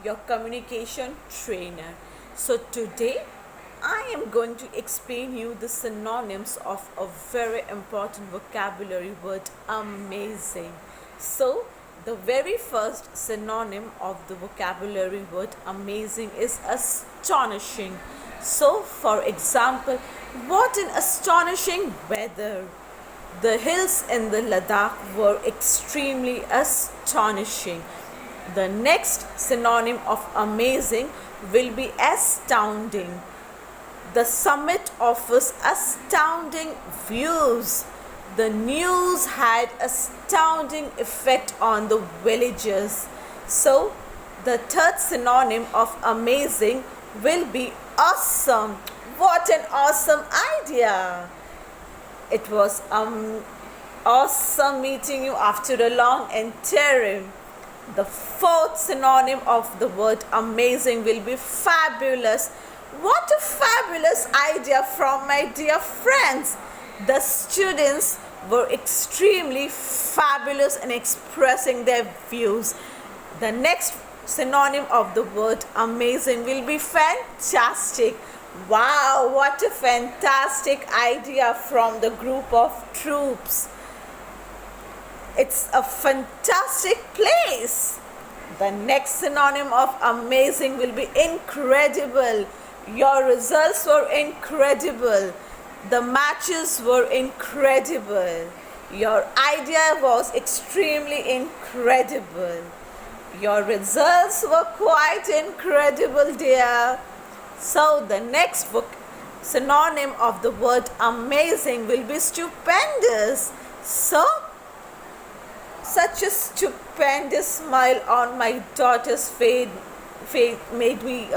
your communication trainer. So today I am going to explain you the synonyms of a very important vocabulary word, amazing. So the very first synonym of the vocabulary word amazing is astonishing. So for example, what an astonishing weather! The hills in the Ladakh were extremely astonishing. The next synonym of amazing will be astounding. The summit offers astounding views. The news had astounding effect on the villagers. So, the third synonym of amazing will be awesome. What an awesome idea! It was awesome meeting you after a long interim. The fourth synonym of the word amazing will be fabulous. What a fabulous idea from my dear friends! The students were extremely fabulous in expressing their views. The next synonym of the word amazing will be fantastic. Wow, what a fantastic idea from the group of troops. It's a fantastic place. The next synonym of amazing will be incredible. Your results were incredible. The matches were incredible. Your idea was extremely incredible. Your results were quite incredible, dear. So the next synonym of the word amazing will be stupendous. So, such a stupendous smile on my daughter's face made me